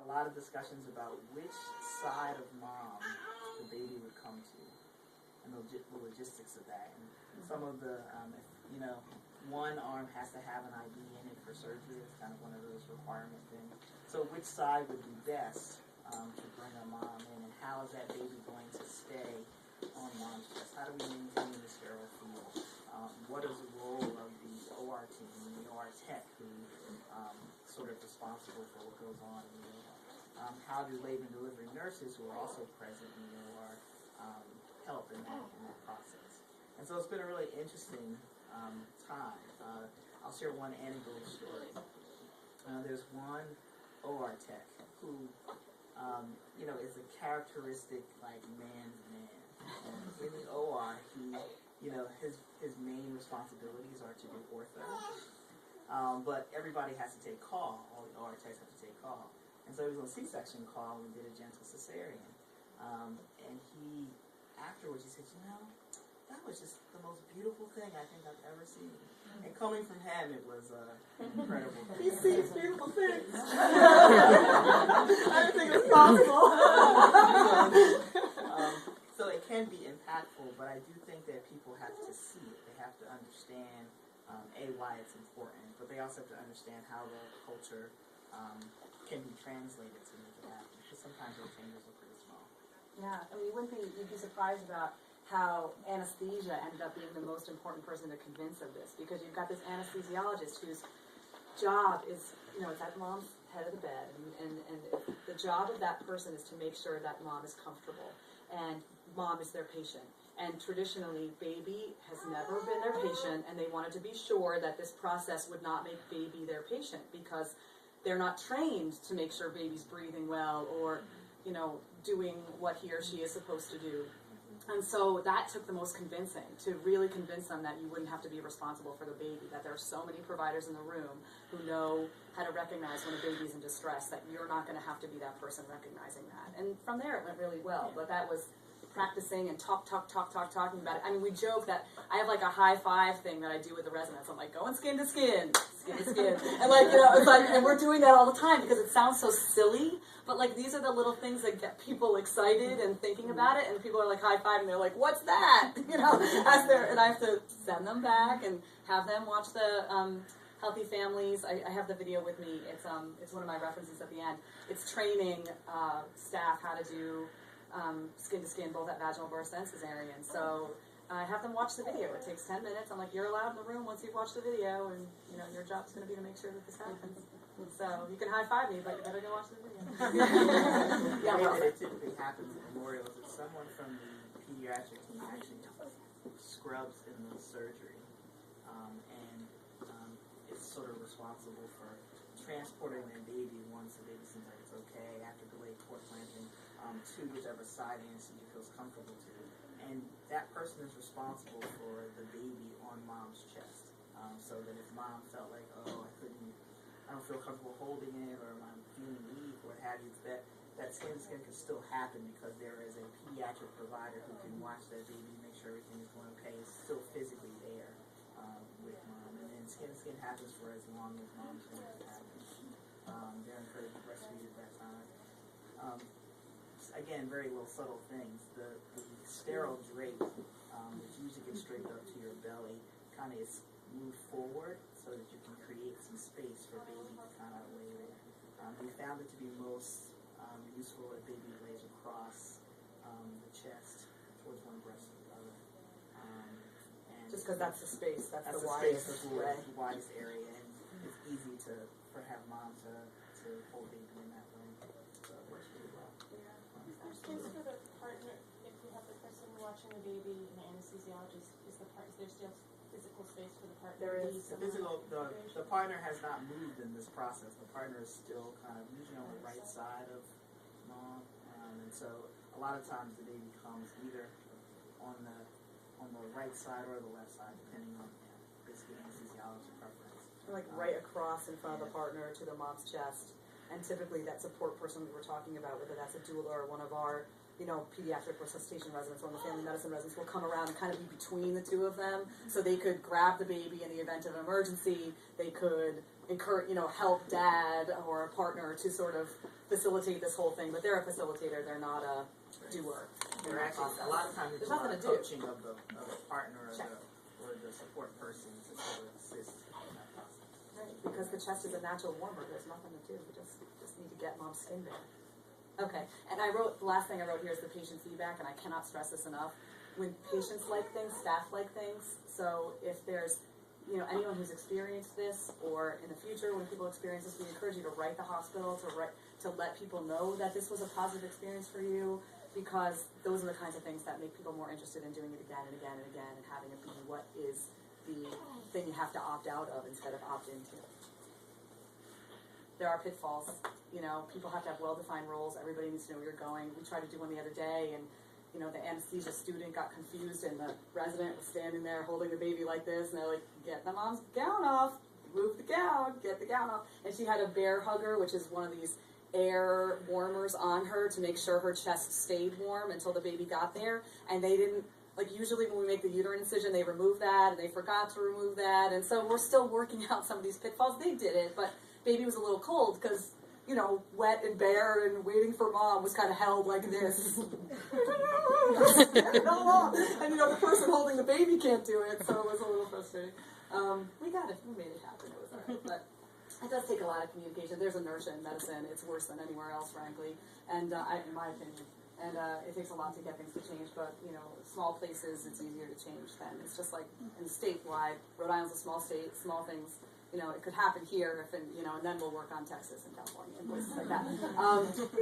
lot of discussions about which side of mom the baby would come to, and the logistics of that. And some of the, one arm has to have an IV in it for surgery. It's kind of one of those requirement things. So which side would be best to bring a mom in, and how is that baby going to stay on mom's chest? How do we maintain the sterile field? What is the role of the OR team, the OR tech, who sort of responsible for what goes on in the OR? How do labor and delivery nurses, who are also present in the OR, help in that process? And so it's been a really interesting time. I'll share one anecdotal story. There's one OR tech who, is a characteristic like man's man. And in the OR, his main responsibilities are to do ortho. But everybody has to take call. All the OR techs have to take call. And so he was on a C-section call and we did a gentle cesarean. And afterwards he said, that was just the most beautiful thing I think I've ever seen. And coming from him, it was incredible. He sees beautiful things. I didn't think it was possible. So it can be impactful, but I do think that people have to see it. They have to understand, why it's important, but they also have to understand how the culture can be translated to make it happen. Because sometimes those changes are pretty small. Yeah, I mean, one thing you'd be surprised about how anesthesia ended up being the most important person to convince of this, because you've got this anesthesiologist whose job is, it's at mom's head of the bed, and the job of that person is to make sure that mom is comfortable, and mom is their patient. And traditionally, baby has never been their patient, and they wanted to be sure that this process would not make baby their patient, because they're not trained to make sure baby's breathing well or, doing what he or she is supposed to do. And so that took the most convincing, to really convince them that you wouldn't have to be responsible for the baby, that there are so many providers in the room who know how to recognize when a baby's in distress, that you're not going to have to be that person recognizing that. And from there it went really well, but that was practicing and talking about it. I mean, we joke that I have like a high five thing that I do with the residents. I'm like, going skin to skin, skin to skin. And like, it's like, and we're doing that all the time because it sounds so silly, but like these are the little things that get people excited and thinking about it, and people are like high fiving, they're like, what's that? And I have to send them back and have them watch the Healthy Families. I have the video with me. It's one of my references at the end. It's training staff how to do skin to skin, both at vaginal births and cesarean. So I have them watch the video. It takes 10 minutes. I'm like, you're allowed in the room once you've watched the video, and your job's going to be to make sure that this happens. So you can high five me, but you better go watch the video. The way that it typically happens at memorials is someone from the pediatric team actually scrubs in the surgery, and is sort of responsible for transporting their baby once the baby seems like it's okay after delayed cord clamping to whichever side anesthesia feels comfortable to. And that person is responsible for the baby on mom's chest. So that if mom felt like, I don't feel comfortable holding it, or I'm feeling weak, or what have you, that skin to skin can still happen because there is a pediatric provider who can watch that baby, make sure everything is going okay, is still physically there with mom. And then skin to skin happens for as long as mom's going to happen. They're encouraged to breastfeed at that time. Again, very little subtle things. The sterile drape, which usually gets draped up to your belly, kind of is moved forward so that you can create some space for baby to kind of lay there. We found it to be most useful if baby lays across the chest towards one breast or the other. Just because that's the space, that's the widest way. The widest area, and it's easy for have mom to hold baby in that way. So it works really well. There's space for the partner if we have the person watching the baby and the anesthesiologist. Is there still physical space for the partner? There is. The partner has not moved in this process. The partner is still kind of usually on the right side of mom, and so a lot of times the baby comes either on the right side or the left side, depending on basically anesthesiology preference. Like right across in front of the partner to the mom's chest, and typically that support person we were talking about, whether that's a doula or one of our pediatric resuscitation residents or the family medicine residents, will come around and kind of be between the two of them, so they could grab the baby in the event of an emergency. They could help dad or a partner to sort of facilitate this whole thing. But they're a facilitator; they're not a doer. They're actually a lot of times it's There's a lot nothing of to do. coaching of the partner or the support person to sort of assist in that process. Right, because the chest is a natural warmer. There's nothing to do. We just need to get mom's skin there. Okay, and the last thing I wrote here is the patient feedback, and I cannot stress this enough. When patients like things, staff like things, so if there's, anyone who's experienced this, or in the future when people experience this, we encourage you to write the hospital, to let people know that this was a positive experience for you, because those are the kinds of things that make people more interested in doing it again and again and again, and having it be what is the thing you have to opt out of instead of opt into. There are pitfalls. People have to have well-defined roles. Everybody needs to know where you're going. We tried to do one the other day, and the anesthesia student got confused, and the resident was standing there holding the baby like this, and they're like, "Get the mom's gown off, move the gown, get the gown off." And she had a bear hugger, which is one of these air warmers on her to make sure her chest stayed warm until the baby got there. And they didn't, usually when we make the uterine incision, they remove that, and they forgot to remove that. And so we're still working out some of these pitfalls. They did it, but baby was a little cold because, wet and bare and waiting for mom was kind of held like this. And, the person holding the baby can't do it, so it was a little frustrating. We got it. We made it happen. It was all right. But it does take a lot of communication. There's inertia in medicine. It's worse than anywhere else, frankly, and in my opinion. And it takes a lot to get things to change, but, small places, it's easier to change than. It's just like in statewide. Rhode Island's a small state, small things. It could happen here, and then we'll work on Texas and California and places like that.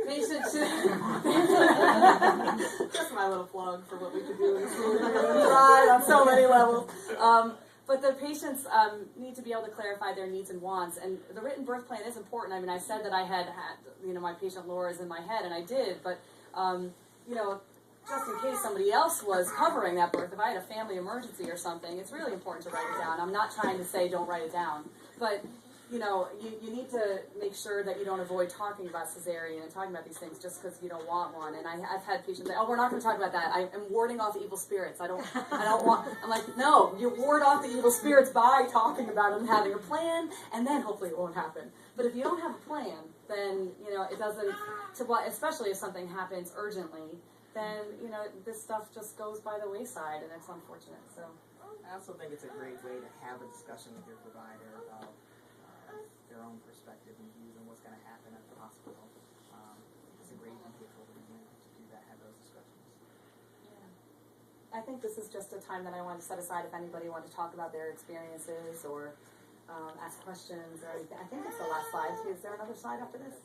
Patients just my little plug for what we could do. Tried on so many levels. But the patients need to be able to clarify their needs and wants, and the written birth plan is important. I mean, I said that I had my patient Laura's in my head, and I did, but just in case somebody else was covering that birth, if I had a family emergency or something, it's really important to write it down. I'm not trying to say don't write it down, but you need to make sure that you don't avoid talking about cesarean and talking about these things just because you don't want one. And I've had patients say, "Oh, we're not going to talk about that. I am warding off evil spirits. I don't want." I'm like, "No, you ward off the evil spirits by talking about it and having a plan, and then hopefully it won't happen. But if you don't have a plan, then it doesn't. Especially if something happens urgently, then this stuff just goes by the wayside, and it's unfortunate." So I also think it's a great way to have a discussion with your provider about their own perspective and views on what's going to happen at the hospital. It's a great vehicle to do that, have those discussions. yeah. I think this is just a time that I wanted to set aside if anybody wanted to talk about their experiences or ask questions or anything. I think it's the last slide. Is there another slide after this?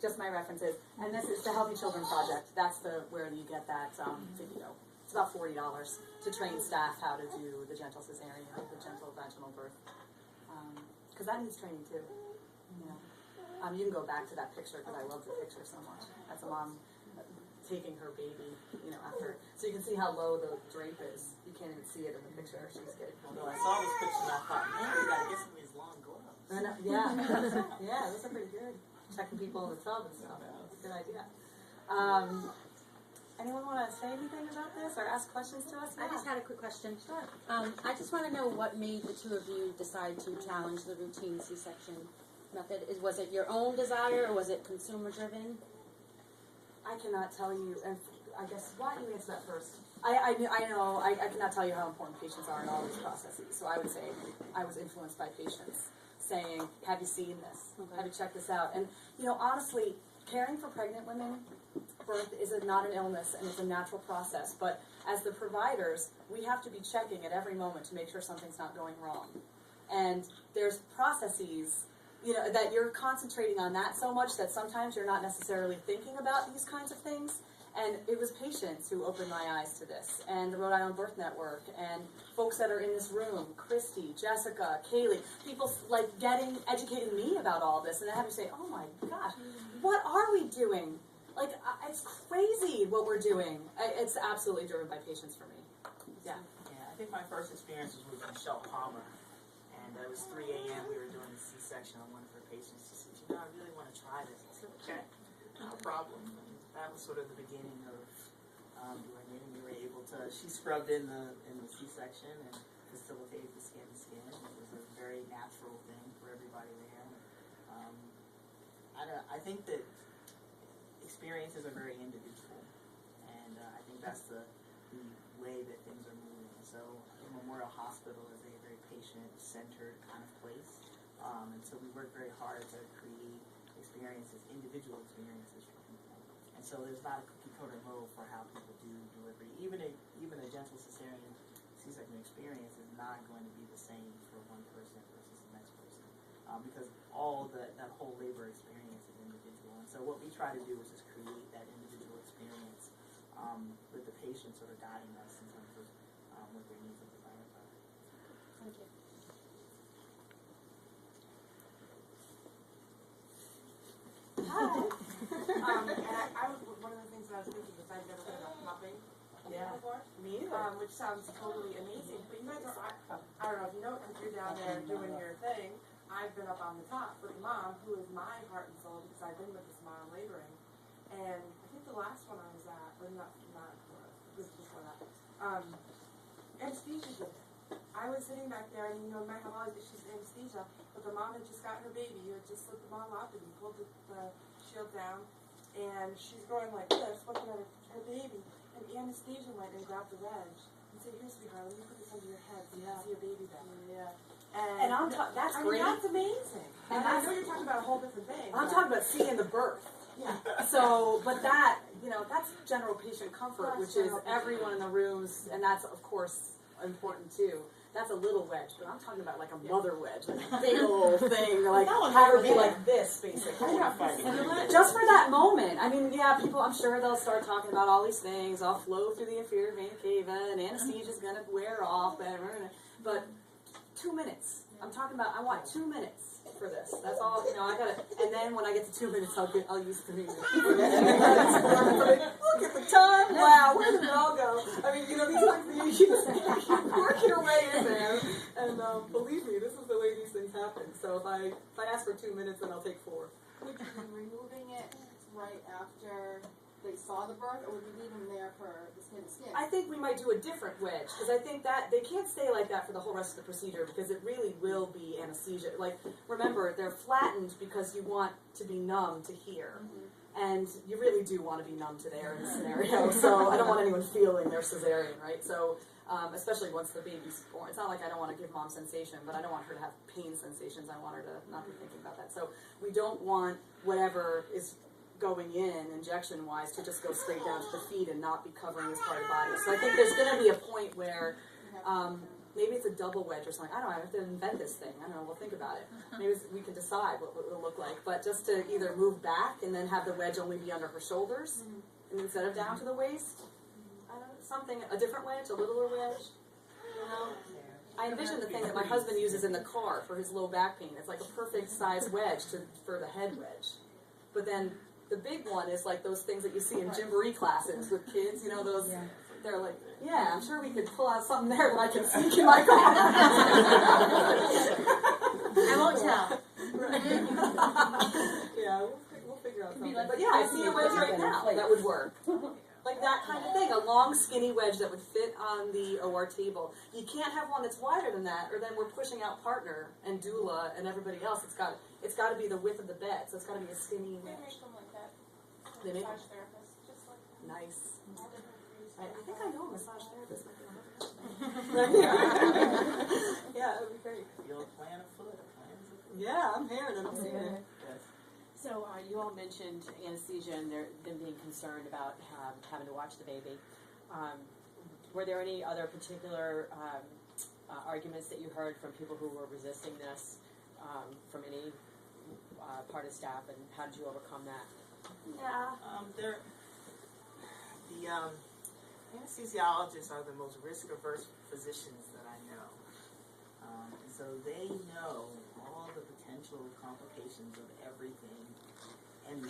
Just my references. And this is the Healthy Children Project. That's where you get that video. It's about $40 to train staff how to do the gentle cesarean, the gentle vaginal birth. Because that needs training too. You can go back to that picture because I love the picture so much. That's a mom taking her baby, after. So you can see how low the drape is. You can't even see it in the picture. She's getting. Although I saw this picture and I thought, man, we got to get some of these long gloves. Yeah, those are pretty good. Checking people in the tub and stuff. That's a good idea. Anyone want to say anything about this or ask questions to us? I just had a quick question. Sure. I just want to know what made the two of you decide to challenge the routine C-section method. Was it your own desire or was it consumer driven? I cannot tell you, and I guess, why don't you answer that first? I know, I cannot tell you how important patients are in all these processes, so I would say I was influenced by patients saying, have you seen this? Okay. Have you checked this out? And, honestly, caring for pregnant women, birth is not an illness and it's a natural process, but as the providers, we have to be checking at every moment to make sure something's not going wrong. And there's processes, that you're concentrating on that so much that sometimes you're not necessarily thinking about these kinds of things. And it was patients who opened my eyes to this, and the Rhode Island Birth Network, and folks that are in this room, Christy, Jessica, Kaylee, people educating me about all this, and then having to say, oh my gosh, what are we doing? It's crazy what we're doing. It's absolutely driven by patients for me. Yeah. Yeah, I think my first experience was with Michelle Palmer, and it was 3 a.m. We were doing the C-section on one of her patients. She said, I really want to try this. I said, okay, no problem. And that was sort of the beginning of doing it. We were able to. She scrubbed in the C-section, and facilitate the skin to skin. It was a very natural thing for everybody there. I think that experiences are very individual, and I think that's the way that things are moving. So Memorial Hospital is a very patient-centered kind of place, and so we work very hard to create experiences, individual experiences for people. And so there's not a cookie-cutter mode for how people do delivery. Even a gentle cesarean C-section experience is not going to be the same for one person versus the next person, because that whole labor experience is individual. And so what we try to do is just create that individual experience with the patient sort of guiding us in terms of what their needs and desires are. Thank you. Hi. One of the things that I was thinking is I've never heard about mopping before. Me either. Which sounds totally amazing. But you guys are, I don't know if you know, if you're down there doing your thing, I've been up on the top with mom, who is my heart and soul, because I've been with this mom laboring. And I think the last one I was at, or not this was before that, anesthesia did it. I was sitting back there, and you know, my mom, she's in anesthesia, but the mom had just got her baby. You had just slipped the mom out, and he pulled the shield down, and she's going like this, looking at her baby, and anesthesia went and grabbed the wedge and said, "Here, sweetheart, let me put this under your head so you can see your baby better." Yeah. And that's great. That's amazing. And I know you're talking about a whole different thing. I'm talking about seeing the birth. Yeah. So, but that, that's general patient comfort, That's which is general patient everyone in the rooms, and that's of course important too. That's a little wedge, but I'm talking about like a mother wedge, like a big old thing, like have her be like this, basically. Just for that moment. I mean, yeah, people, I'm sure they'll start talking about all these things. I'll flow through the inferior vena cava, and anesthesia's gonna wear off, but 2 minutes. I'm talking about, I want 2 minutes for this. That's all, I gotta, and then when I get to 2 minutes, I'll use 3 minutes. Look at the time, wow, where did it all go? I mean, these are things you keep working your way in there, and believe me, this is the way these things happen. So if I ask for 2 minutes, then I'll take 4. Would you be removing it right after they saw the birth, or would you leave them there for the skin to skin? I think we might do a different wedge, because I think that they can't stay like that for the whole rest of the procedure, because it really will be anesthesia. Like, remember, they're flattened because you want to be numb to here. And you really do want to be numb to there in this scenario, so I don't want anyone feeling their cesarean, right? So, especially once the baby's born. It's not like I don't want to give mom sensation, but I don't want her to have pain sensations. I want her to not be thinking about that. So we don't want whatever is going in, injection-wise, to just go straight down to the feet and not be covering this part of the body. So I think there's going to be a point where maybe it's a double wedge or something. I don't know. I have to invent this thing. I don't know. We'll think about it. Maybe we can decide what it will look like. But just to either move back and then have the wedge only be under her shoulders and instead of down to the waist. I don't know. Something, a different wedge, a littler wedge. I envision the thing that my husband uses in the car for his low back pain. It's like a perfect size wedge for the head wedge. But then the big one is like those things that you see in gymboree classes with kids, those, they're like, yeah, I'm sure we could pull out something there that I can sneak in my car. I won't tell. Yeah, we'll figure out something. But yeah, I see a wedge right now that would work. Like that kind of thing, a long skinny wedge that would fit on the OR table. You can't have one that's wider than that, or then we're pushing out partner and doula and everybody else. It's got to be the width of the bed, so it's got to be a skinny They wedge. make them like that. They make Massage therapists, just like nice. all different degrees. I think I know a massage therapist. Yeah, that would be great. Feel a plan afoot. Yeah, I'm hearing it. I'm seeing it. Yes. So you all mentioned anesthesia and them being concerned about having to watch the baby. Were there any other particular arguments that you heard from people who were resisting this from any part of staff, and how did you overcome that? Yeah. The anesthesiologists are the most risk-averse physicians that I know. And so they know all the potential complications of everything and